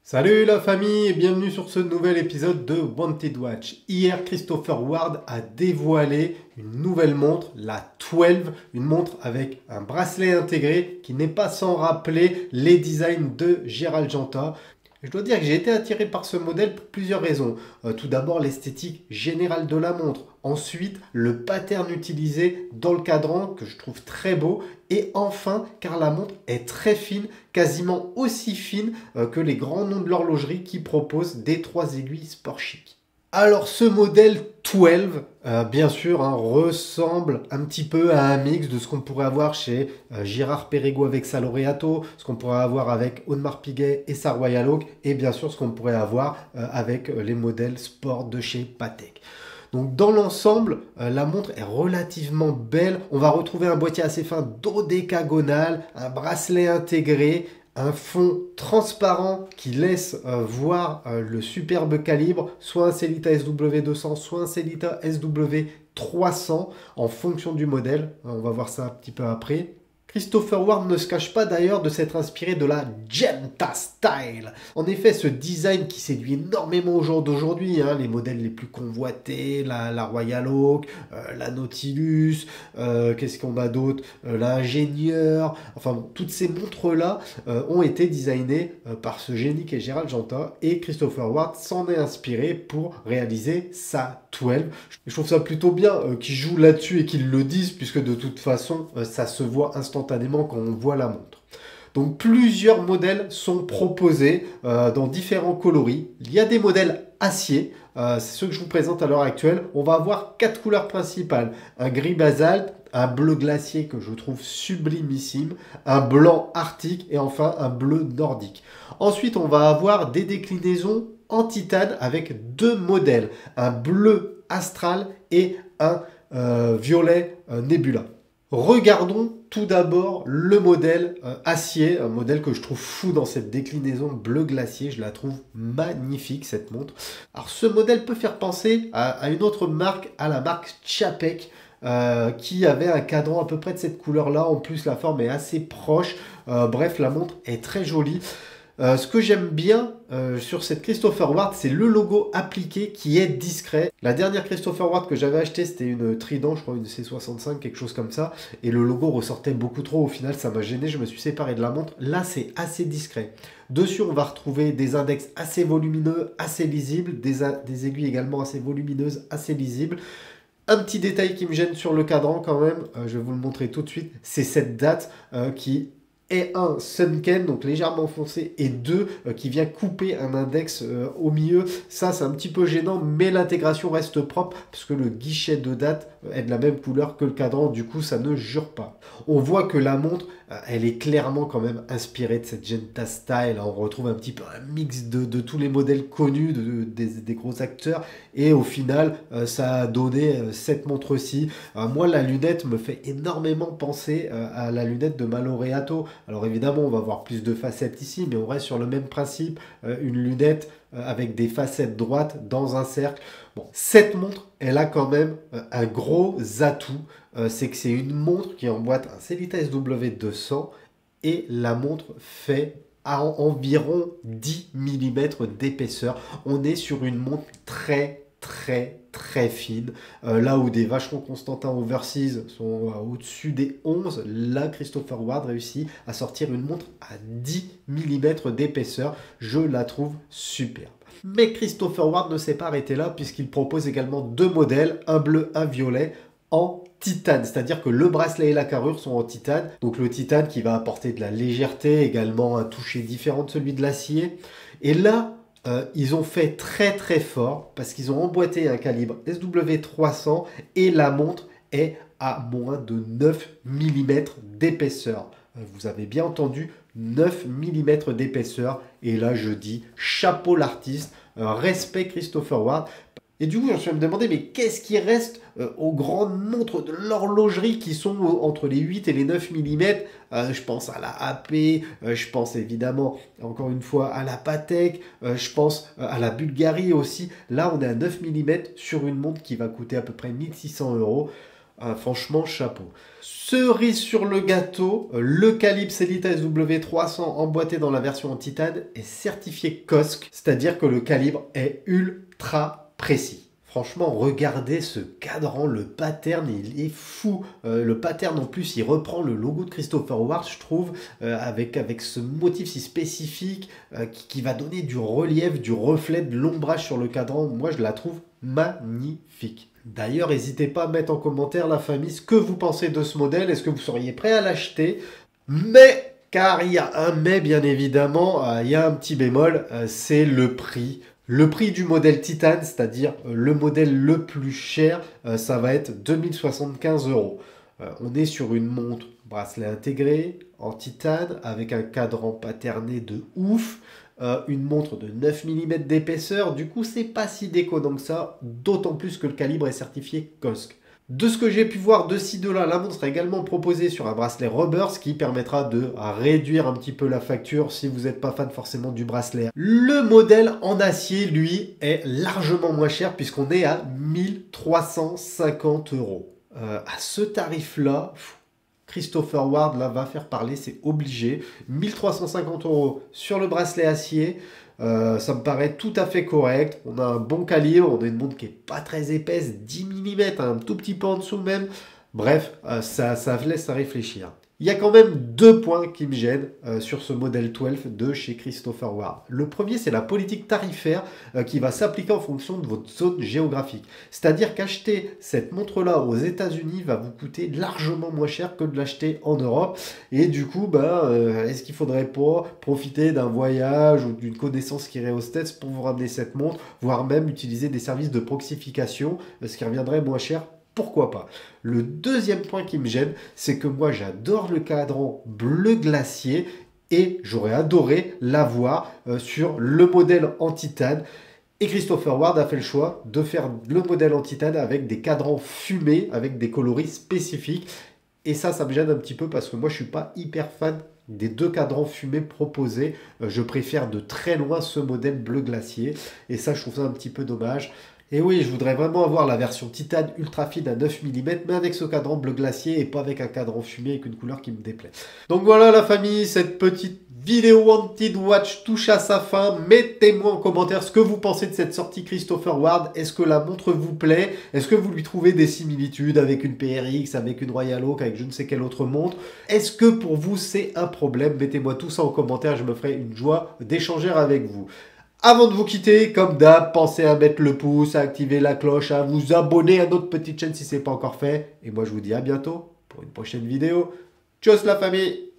Salut la famille et bienvenue sur ce nouvel épisode de Wanted Watch. Hier, Christopher Ward a dévoilé une nouvelle montre, la 12, une montre avec un bracelet intégré qui n'est pas sans rappeler les designs de Gérald Genta. Je dois dire que j'ai été attiré par ce modèle pour plusieurs raisons. Tout d'abord, l'esthétique générale de la montre. Ensuite, le pattern utilisé dans le cadran que je trouve très beau. Et enfin, car la montre est très fine, quasiment aussi fine que les grands noms de l'horlogerie qui proposent des 3 aiguilles sport chic. Alors ce modèle 12, bien sûr, ressemble un petit peu à un mix de ce qu'on pourrait avoir chez Girard Perregaux avec sa Laureato, ce qu'on pourrait avoir avec Audemars Piguet et sa Royal Oak, et bien sûr ce qu'on pourrait avoir avec les modèles sport de chez Patek. Donc dans l'ensemble, la montre est relativement belle. On va retrouver un boîtier assez fin dodécagonal, un bracelet intégré, un fond transparent qui laisse voir le superbe calibre, soit un Sellita SW200, soit un Sellita SW300 en fonction du modèle. On va voir ça un petit peu après. Christopher Ward ne se cache pas d'ailleurs de s'être inspiré de la Genta Style. En effet, ce design qui séduit énormément au jour d'aujourd'hui, les modèles les plus convoités, la Royal Oak, la Nautilus, qu'est-ce qu'on a d'autre, l'Ingénieur, enfin bon, toutes ces montres-là ont été designées par ce génie qui est Gérald Genta et Christopher Ward s'en est inspiré pour réaliser sa 12. Je trouve ça plutôt bien qu'ils jouent là-dessus et qu'ils le disent puisque de toute façon ça se voit instantanément quand on voit la montre. Donc plusieurs modèles sont proposés dans différents coloris. Il y a des modèles acier, c'est ceux que je vous présente à l'heure actuelle. On va avoir 4 couleurs principales. Un gris basalte, un bleu glacier que je trouve sublimissime, un blanc arctique et enfin un bleu nordique. Ensuite, on va avoir des déclinaisons en titane avec 2 modèles, un bleu astral et un violet nébula. Regardons tout d'abord le modèle acier, un modèle que je trouve fou dans cette déclinaison bleu glacier, je la trouve magnifique cette montre. Alors ce modèle peut faire penser à une autre marque, à la marque Czapek, qui avait un cadran à peu près de cette couleur là, en plus la forme est assez proche, bref la montre est très jolie. Ce que j'aime bien sur cette Christopher Ward, c'est le logo appliqué qui est discret. La dernière Christopher Ward que j'avais acheté, c'était une Trident, je crois une C65, quelque chose comme ça. Et le logo ressortait beaucoup trop. Au final, ça m'a gêné, je me suis séparé de la montre. Là, c'est assez discret. Dessus, on va retrouver des index assez volumineux, assez lisibles, des aiguilles également assez volumineuses, assez lisibles. Un petit détail qui me gêne sur le cadran quand même, je vais vous le montrer tout de suite, c'est cette date qui et un Sunken, donc légèrement foncé, et 2 qui vient couper un index au milieu. Ça, c'est un petit peu gênant, mais l'intégration reste propre, puisque le guichet de date est de la même couleur que le cadran, du coup, ça ne jure pas. On voit que la montre, elle est clairement quand même inspirée de cette Genta Style. On retrouve un petit peu un mix de tous les modèles connus, des gros acteurs, et au final, ça a donné cette montre-ci. Moi, la lunette me fait énormément penser à la lunette de ma Laureato. Alors évidemment, on va voir plus de facettes ici, mais on reste sur le même principe, une lunette avec des facettes droites dans un cercle. Bon, cette montre, elle a quand même un gros atout, c'est que c'est une montre qui emboîte un Sellita SW200 et la montre fait à environ 10 mm d'épaisseur. On est sur une montre très fine. Là où des Vacheron Constantin Overseas sont au-dessus des 11, là Christopher Ward réussit à sortir une montre à 10 mm d'épaisseur. Je la trouve superbe. Mais Christopher Ward ne s'est pas arrêté là puisqu'il propose également 2 modèles, un bleu, un violet, en titane, c'est-à-dire que le bracelet et la carrure sont en titane, donc le titane qui va apporter de la légèreté, également un toucher différent de celui de l'acier. Et là, ils ont fait très fort parce qu'ils ont emboîté un calibre SW300 et la montre est à moins de 9 mm d'épaisseur. Vous avez bien entendu, 9 mm d'épaisseur. Et là, je dis chapeau l'artiste, respect Christopher Ward. Et du coup, je suis à me demander, mais qu'est-ce qui reste aux grandes montres de l'horlogerie qui sont entre les 8 et les 9 mm? Je pense à la AP, je pense évidemment, encore une fois, à la Patek, je pense à la Bulgari aussi. Là, on est à 9 mm sur une montre qui va coûter à peu près 1600 euros. Franchement, chapeau. Cerise sur le gâteau, le calibre Sellita SW300 emboîté dans la version en titane est certifié COSC, c'est-à-dire que le calibre est ultra précis. Franchement, regardez ce cadran, le pattern, il est fou. Le pattern, en plus, il reprend le logo de Christopher Ward, je trouve, avec ce motif si spécifique qui va donner du relief, du reflet, de l'ombrage sur le cadran. Moi, je la trouve magnifique. D'ailleurs, n'hésitez pas à mettre en commentaire, la famille, ce que vous pensez de ce modèle. Est-ce que vous seriez prêt à l'acheter? Mais, car il y a un mais, bien évidemment, il y a un petit bémol, c'est le prix. Le prix du modèle Titane, c'est-à-dire le modèle le plus cher, ça va être 2075 €. On est sur une montre bracelet intégré en titane avec un cadran patterné de ouf, une montre de 9 mm d'épaisseur. Du coup, c'est pas si déconnant que ça, d'autant plus que le calibre est certifié COSC. De ce que j'ai pu voir de ci de là, la montre sera également proposée sur un bracelet rubber, ce qui permettra de réduire un petit peu la facture si vous n'êtes pas fan forcément du bracelet. Le modèle en acier, lui, est largement moins cher puisqu'on est à 1350 €. À ce tarif-là, Christopher Ward là, va faire parler, c'est obligé. 1350 € sur le bracelet acier. Ça me paraît tout à fait correct. On a un bon calibre, on a une montre qui est pas très épaisse, 10 mm, un tout petit peu en dessous même. Bref, ça laisse à réfléchir. Il y a quand même deux points qui me gênent sur ce modèle 12 de chez Christopher Ward. Le premier, c'est la politique tarifaire qui va s'appliquer en fonction de votre zone géographique. C'est-à-dire qu'acheter cette montre-là aux États-Unis va vous coûter largement moins cher que de l'acheter en Europe. Et du coup, est-ce qu'il ne faudrait pas profiter d'un voyage ou d'une connaissance qui irait aux States pour vous ramener cette montre, voire même utiliser des services de proxification, ce qui reviendrait moins cher? Pourquoi pas? Le deuxième point qui me gêne, c'est que moi j'adore le cadran bleu glacier et j'aurais adoré l'avoir sur le modèle en titane. Et Christopher Ward a fait le choix de faire le modèle en titane avec des cadrans fumés, avec des coloris spécifiques. Et ça me gêne un petit peu parce que moi je ne suis pas hyper fan des deux cadrans fumés proposés. Je préfère de très loin ce modèle bleu glacier. Et ça, je trouve ça un petit peu dommage. Et oui, je voudrais vraiment avoir la version titane ultra fine à 9 mm, mais avec ce cadran bleu glacier et pas avec un cadran fumé avec une couleur qui me déplaît. Donc voilà la famille, cette petite vidéo Wanted Watch touche à sa fin. Mettez-moi en commentaire ce que vous pensez de cette sortie Christopher Ward. Est-ce que la montre vous plaît? Est-ce que vous lui trouvez des similitudes avec une PRX, avec une Royal Oak, avec je ne sais quelle autre montre? Est-ce que pour vous c'est un problème? Mettez-moi tout ça en commentaire, je me ferai une joie d'échanger avec vous. Avant de vous quitter, comme d'hab, pensez à mettre le pouce, à activer la cloche, à vous abonner à notre petite chaîne si ce n'est pas encore fait. Et moi, je vous dis à bientôt pour une prochaine vidéo. Tchuss la famille!